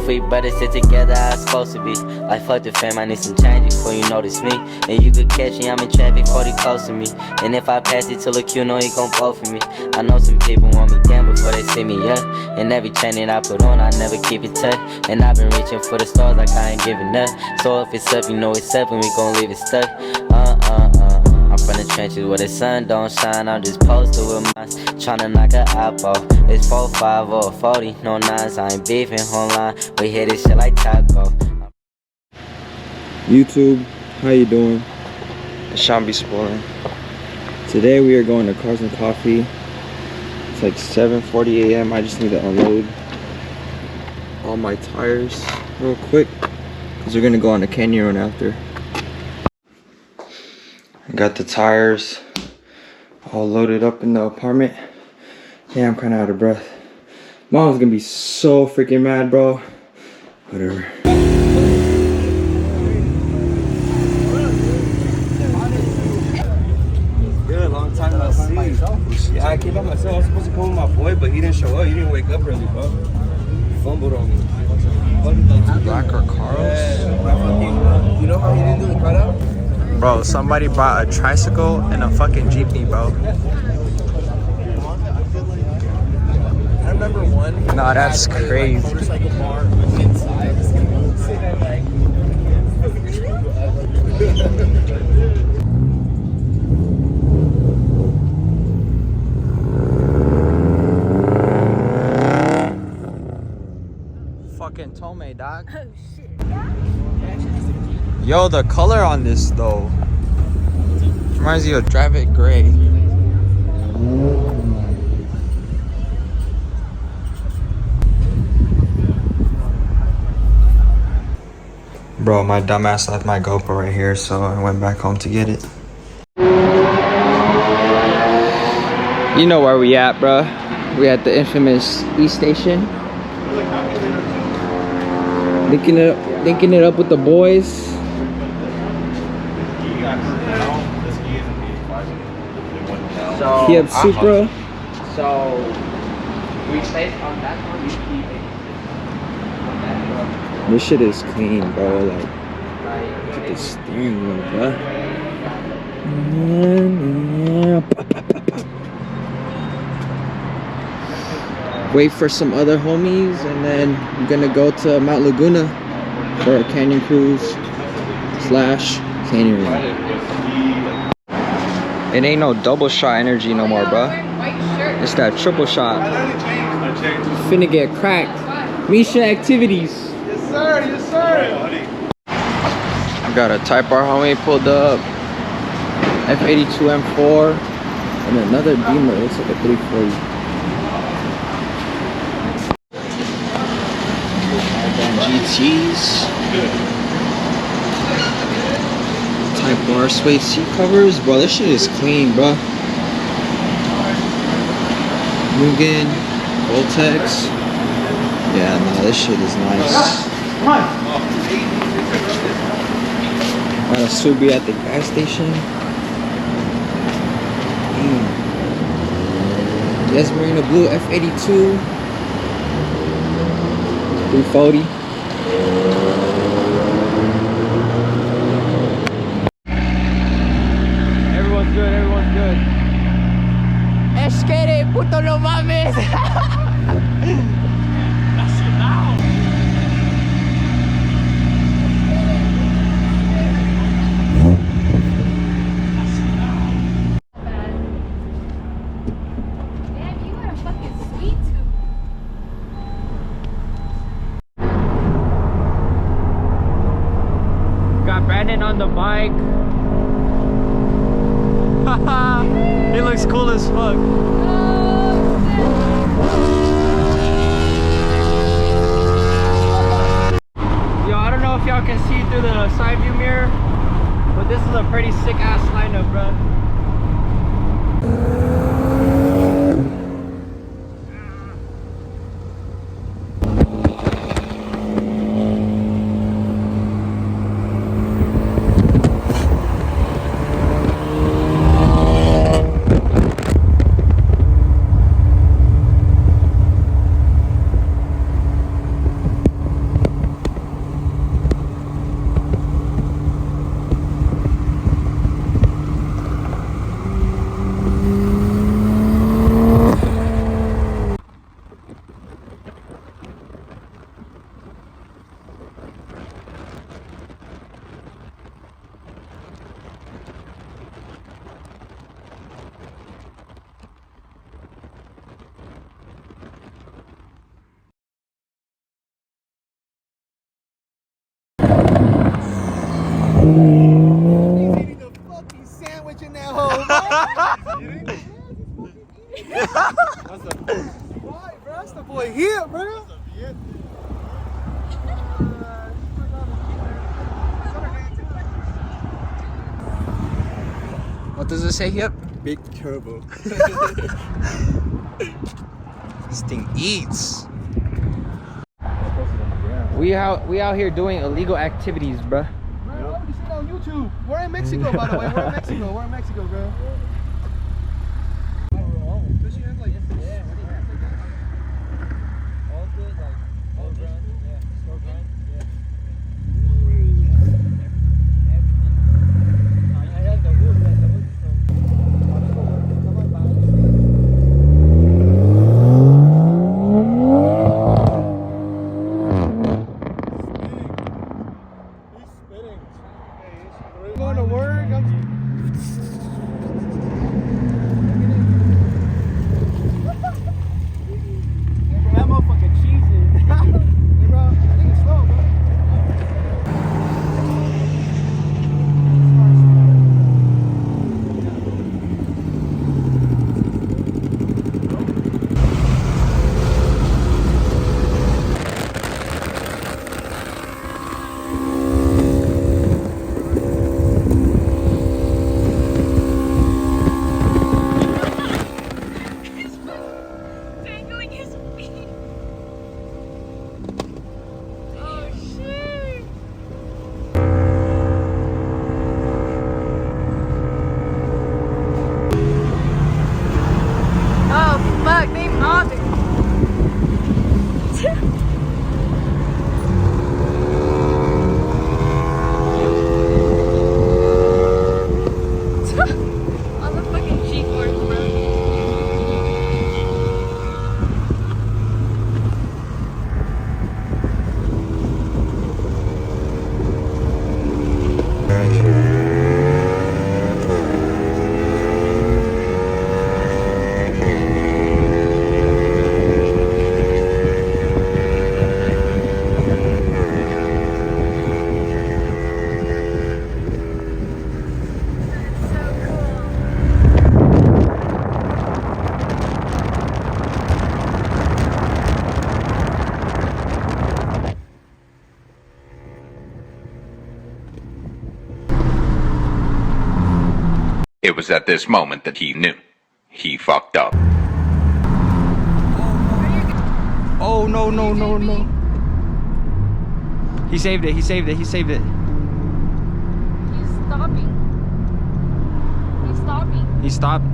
If we brothers sit together, how it's supposed to be. Like fuck the fam, I need some change before you notice me. And you could catch me, I'm in traffic, 40 close to me. And if I pass it to look, you know he gon' vote for me. I know some people want me down before they see me up. And every chain that I put on, I never keep it tucked. And I've been reaching for the stars like I ain't giving up. So if it's up, you know it's up, and we gon' leave it stuck. I'm from the trenches where the sun don't shine. I'm just posted with mine, tryna knock a eye off. It's 4-5 or 40, no nines. I ain't beefing online. We hit this shit like taco. YouTube, how you doing? Sean be spoiling. Today we are going to Cars and Coffee. It's like 7:40 a.m. I just need to unload all my tires real quick because we're gonna go on a canyon run after. I got the tires all loaded up in the apartment. Yeah, I'm kind of out of breath. Mom's gonna be so freaking mad, bro. Whatever. Good, long time no see. Yeah, I came by myself. I was supposed to come with my boy, but he didn't show up. He didn't wake up early, bro. He fumbled on me. Black or Carl's? Yeah. You know how he didn't do the cutout? Bro, somebody brought a tricycle and a fucking jeepney, bro. I remember one. Nah, that's crazy. Motorcycle bar inside. Fucking Tome, dog. Oh shit. Yo, the color on this though reminds you of Drive It Gray. Bro, my dumbass left my GoPro right here, so I went back home to get it. You know where we at, bro. We at the infamous E station. Linking it up with the boys. So, He had Supra. So, we placed on that one, you keep it. This shit is clean, bro. Like, look at the steering wheel, bro. Wait for some other homies, and then I'm gonna go to Mount Laguna for a canyon cruise / canyon run. It ain't no double shot energy no more, bro. It's that triple shot. Finna get cracked. Misha activities. Yes, sir. Yes, sir. I got a Type R homie pulled up. F82 M4 and another Beamer. Looks like a 340. GTs. Type R suede seat covers. Bro, this shit is clean, bro. Mugen, Voltex. Yeah, nah, this shit is nice. Got a Subi at the gas station. Yes, Marina Blue F82. 340. Everyone's good, everyone's good. Esquere, puto, no mames. Brandon on the bike. Haha, he looks cool as fuck. Yo, I don't know if y'all can see through the side view mirror, but this is a pretty sick ass lineup, bro. sandwich in that hole, bro. Right, bro. That's the boy here, bro. What does it say here? Big turbo. This thing eats. We out here doing illegal activities, bruh. Bro, I already seen that on YouTube. We're in Mexico, by the way. We're in Mexico. We're in Mexico, bro. Going to work. That motherfucker cheesing. Hey, bro, I think it's slow, bro. Dangling his feet. Oh shit. Oh fuck, they mobbed it. On the fucking G-force, bro. It was at this moment that he knew. He fucked up. Oh no no no no! He saved it. He saved it. He saved it. He's stopping. He's stopping. He stopped.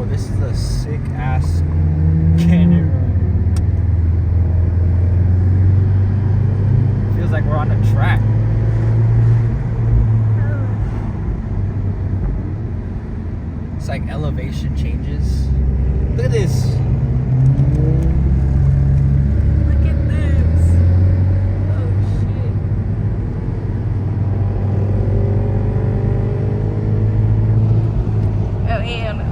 This is a sick ass canyon run. Feels like we're on a track. It's like elevation changes. Look at this. Look at this. Oh shit. Oh hell no.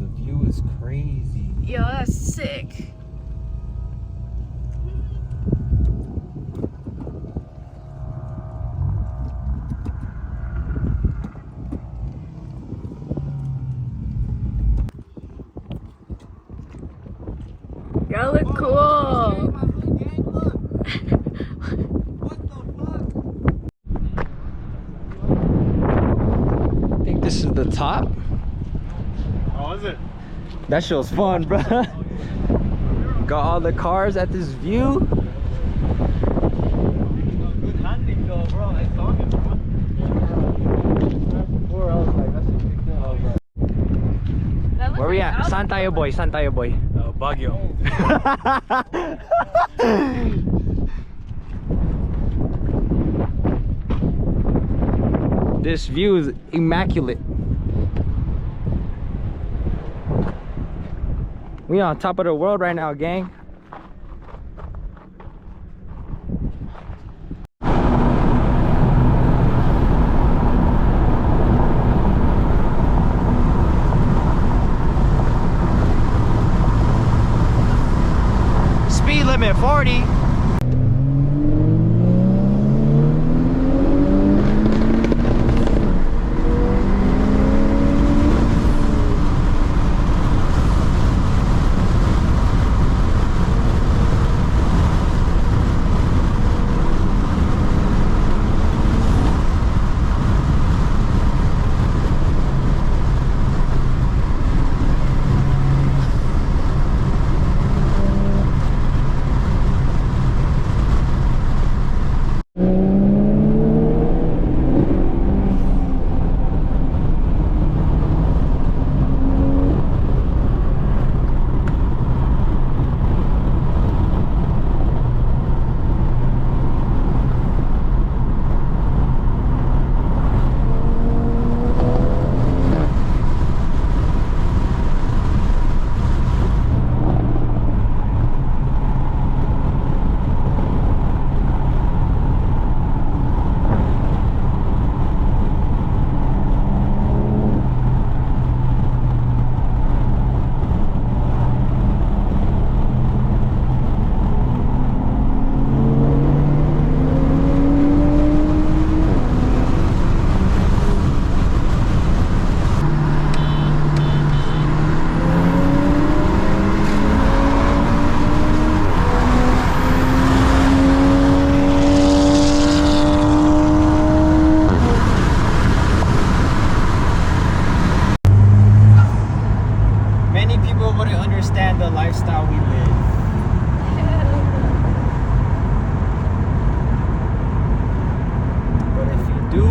the view is crazy. Yo, that's sick. Y'all look cool. I think this is the top. Oh, is it? That show's fun, bro. Got all the cars at this view. Good hunting though, bro. I saw it, bro. Before I was like, that's a big thing. I was like, That Where we looks at? like Saan tayo, boy? Saan tayo, boy? Baguio. This view is immaculate. We on top of the world right now, gang. Speed limit 40. Many people wouldn't understand the lifestyle we live. But if you do.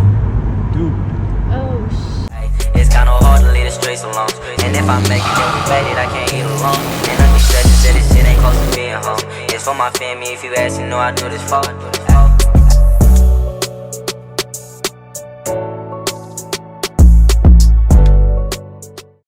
Oh shit. It's kinda hard to leave the streets alone. And if I make it, then we made it, I can't eat alone. And I be stressing that this shit ain't close to being home. It's for my family, if you ask, you know I do this for.